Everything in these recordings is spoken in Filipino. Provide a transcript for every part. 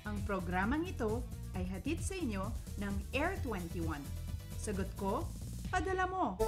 Ang programang ito ay hatid sa inyo ng Air 21. Sagot ko, padala mo!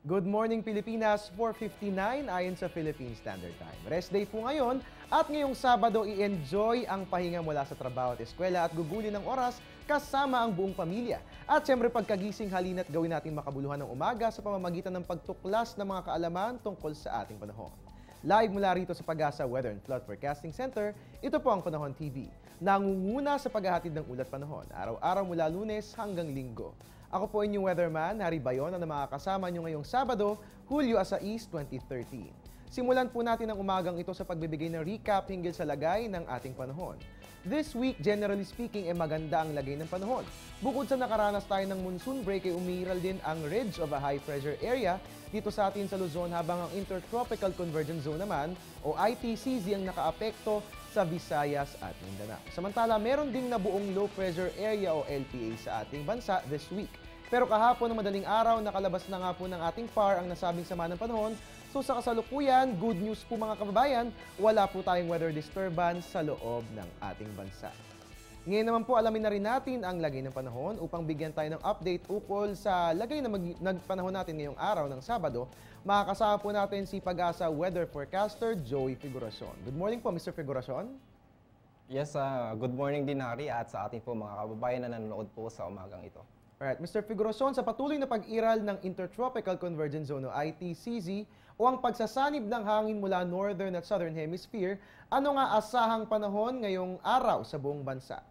Good morning Pilipinas, 4:59 ayon sa Philippine Standard Time. Rest day po ngayon at ngayong Sabado i-enjoy ang pahinga mula sa trabaho at eskwela at gugulin ng oras kasama ang buong pamilya. At syempre pagkagising halina't gawin natin makabuluhan ng umaga sa pamamagitan ng pagtuklas ng mga kaalaman tungkol sa ating panahon. Live mula rito sa Pag-asa Weather and Flood Forecasting Center, ito po ang Panahon TV. Nangunguna sa paghahatid ng ulat panahon, araw-araw mula Lunes hanggang Linggo. Ako po inyong weatherman, Harry Bayon, na makakasama nyo ngayong Sabado, Hulyo 6, 2013. Simulan po natin ang umagang ito sa pagbibigay ng recap hinggil sa lagay ng ating panahon. This week, generally speaking, maganda ang lagay ng panahon. Bukod sa nakaranas tayo ng monsoon break, umiiral din ang ridge of a high pressure area dito sa atin sa Luzon, habang ang Intertropical Convergence Zone naman o ITCZ ang nakaapekto sa Visayas at Mindanao. Samantala, meron ding nabuong low pressure area o LPA sa ating bansa this week. Pero kahapon ng madaling araw, nakalabas na nga po ng ating PAR ang nasabing sama ng panahon. So sa kasalukuyan, good news po mga kababayan, wala po tayong weather disturbance sa loob ng ating bansa. Ngayon naman po, alamin na rin natin ang lagay ng panahon upang bigyan tayo ng update ukol sa lagay na panahon natin ngayong araw ng Sabado. Makakasama po natin si Pag-asa Weather Forecaster Joey Figuracion. Good morning po, Mr. Figuracion. Yes, good morning din Harry at sa ating po mga kababayan na nanonood po sa umagang ito. Alright, Mr. Figuracion, sa patuloy na pag-iral ng Intertropical Convergence Zone o ITCZ o ang pagsasanib ng hangin mula Northern at Southern Hemisphere, ano nga asahang panahon ngayong araw sa buong bansa?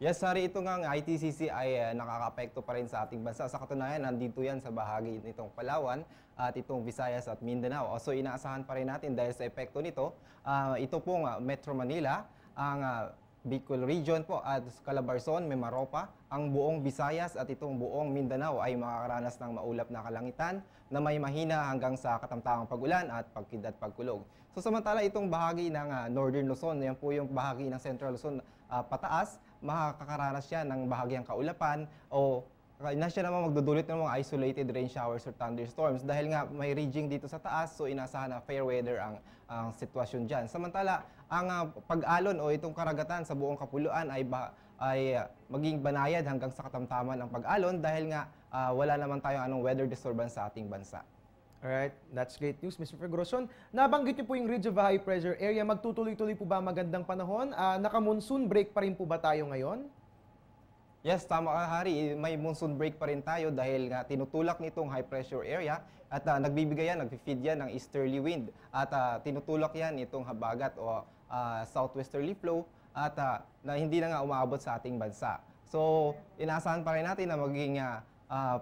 Yes, Harry, ito nga ang ITCZ ay nakakaapekto pa rin sa ating bansa. Sa katunayan, nandito yan sa bahagi nitong Palawan at itong Visayas at Mindanao. So inaasahan pa rin natin dahil sa epekto nito, ito pong Metro Manila, ang Bicol Region po at Calabarzon, Mimaropa, ang buong Visayas at itong buong Mindanao ay makakaranas ng maulap na kalangitan na may mahina hanggang sa katamtamang pag-ulan at pagkidlat pagkulog. So samantala itong bahagi ng Northern Luzon, yan po yung bahagi ng Central Luzon pataas, makakaranas siya ng bahagyang kaulapan o na siya naman magdudulot ng mga isolated rain showers or thunderstorms dahil nga may ridging dito sa taas, so inaasahan na fair weather ang sitwasyon dyan. Samantala, ang pag-alon o itong karagatan sa buong kapuluan ay maging banayad hanggang sa katamtaman ng pag-alon dahil nga wala naman tayong anong weather disturbance sa ating bansa. Alright, that's great news, Mr. Figuracion. Nabanggit niyo po yung ridge of a high pressure area. Magtutuloy-tuloy po ba magandang panahon? Naka-monsoon break pa rin po ba tayo ngayon? Yes, tama ka Harry. May monsoon break pa rin tayo dahil nga tinutulak nitong high pressure area at nagbibigay yan, nagfi-feed yan ng easterly wind at tinutulak yan itong habagat o southwesterly flow at na hindi na nga umaabot sa ating bansa. So, inaasahan pa rin natin na maging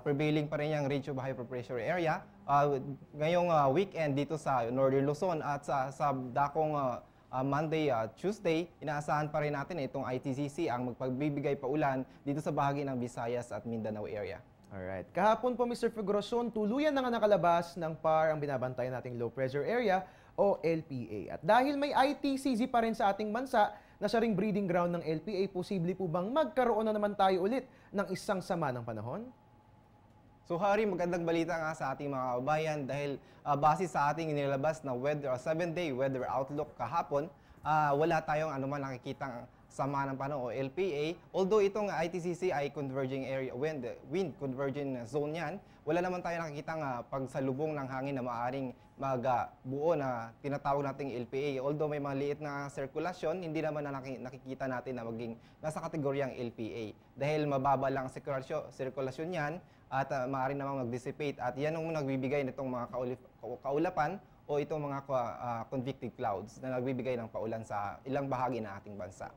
prevailing pa rin yung ridge of high pressure area ngayong weekend dito sa Northern Luzon at sa dakong Monday, Tuesday, inaasahan pa rin natin itong ITCZ ang magpagbibigay pa ulan dito sa bahagi ng Visayas at Mindanao area. Alright. Kahapon po, Mr. Figuracion, tuluyan na nga nakalabas ng PAR ang binabantayan nating low pressure area o LPA. At dahil may ITCZ pa rin sa ating bansa na siya ring breeding ground ng LPA, posible po bang magkaroon na naman tayo ulit ng isang sama ng panahon? So Harry, magandang balita nga sa ating mga kababayan dahil base sa ating inilabas na 7-day weather outlook kahapon, wala tayong anuman nakikitang sama ng panahon o LPA. Although itong ITCZ ay converging area wind converging zone yan, wala naman tayo nakikitang pagsalubong ng hangin na maaaring magbuo na tinatawag nating LPA. Although may mga liit na sirkulasyon, hindi naman na nakikita natin na maging nasa kategoryang LPA. Dahil mababa lang sirkulasyon yan at maaaring namang mag-dissipate at yan ang nagbibigay nitong mga kaulapan o itong mga convective clouds na nagbibigay ng paulan sa ilang bahagi ng ating bansa.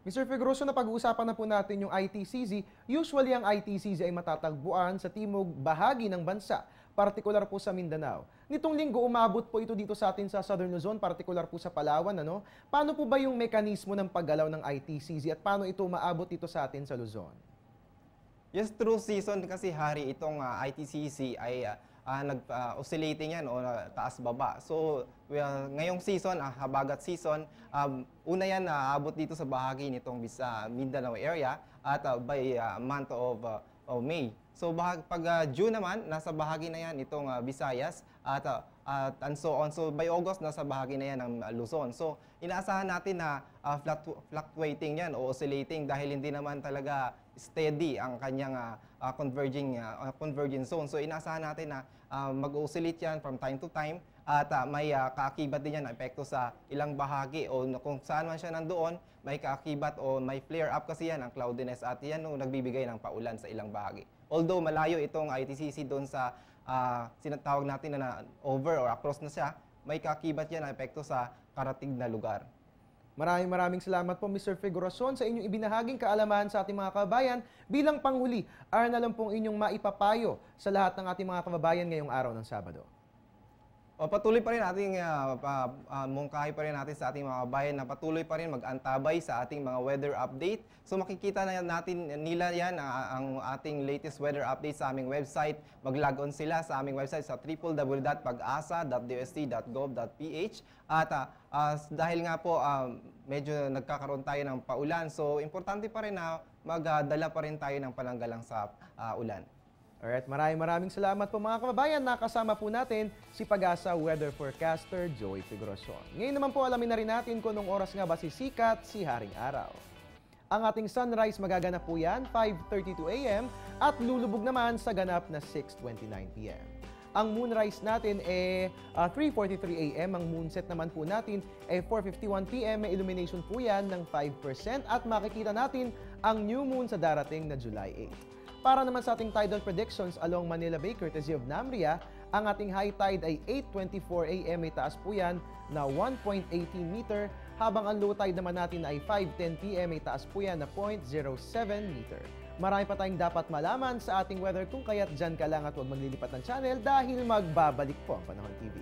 Mr. Figuracion, na pag-uusapan na po natin yung ITCZ. Usually ang ITCZ ay matatagpuan sa timog bahagi ng bansa, partikular po sa Mindanao. Nitong linggo, umabot po ito dito sa atin sa Southern Luzon, partikular po sa Palawan. Ano? Paano po ba yung mekanismo ng paggalaw ng ITCZ at paano ito maabot dito sa atin sa Luzon? Yes, through season kasi Harry, itong ITCZ ay nag-oscillating yan o taas-baba. So, ngayong season, habagat season, una yan naabot dito sa bahagi nitong Mindanao area at by month of o May. So pag June naman, nasa bahagi na yan itong Visayas and so on. So by August, nasa bahagi na yan ng Luzon. So inaasahan natin na fluctuating yan o oscillating dahil hindi naman talaga steady ang kanyang converging zone. So inaasahan natin na mag-oscillate yan from time to time at may kaakibat din yan na epekto sa ilang bahagi o kung saan man siya nandoon, may kaakibat o may flare up kasi yan ang cloudiness at yan yung nagbibigay ng paulan sa ilang bahagi. Although malayo itong ITCC doon sa sinatawag natin na over or across na siya, may kaakibat yan na epekto sa karatig na lugar. Maraming salamat po Mr. Figueroson sa inyong ibinahaging kaalaman sa ating mga kababayan. Bilang panghuli, na lang pong inyong maipapayo sa lahat ng ating mga kababayan ngayong araw ng Sabado. Patuloy pa rin ating mungkahi pa rin natin sa ating mga kabayan na patuloy pa rin mag-antabay sa ating mga weather update. So makikita na natin nila yan ang ating latest weather update sa aming website. Mag-log on sila sa aming website sa www.pagasa.dosd.gov.ph. At dahil nga po medyo nagkakaroon tayo ng paulan, so importante pa rin na magdala pa rin tayo ng pananggalang sa ulan. Alright, maraming salamat po mga kababayan. Nakasama po natin si Pag-asa Weather Forecaster Joey Figueroson. Ngayon naman po alamin na rin natin kung anong oras nga ba sisikat si Haring Araw. Ang ating sunrise magaganap po yan 5:32 AM at lulubog naman sa ganap na 6:29 PM. Ang moonrise natin 3:43 AM. Ang moonset naman po natin 4:51 PM. May illumination po yan ng 5% at makikita natin ang new moon sa darating na July 8. Para naman sa ating tidal predictions along Manila Bay, courtesy of NAMRIA, ang ating high tide ay 8:24 AM. May taas po yan na 1.18 meter, habang ang low tide naman natin ay 5:10 PM. May taas po yan na 0.07 meter. Marami pa tayong dapat malaman sa ating weather kung kaya't dyan ka lang at huwag maglilipat ng channel dahil magbabalik po ang Panahon TV.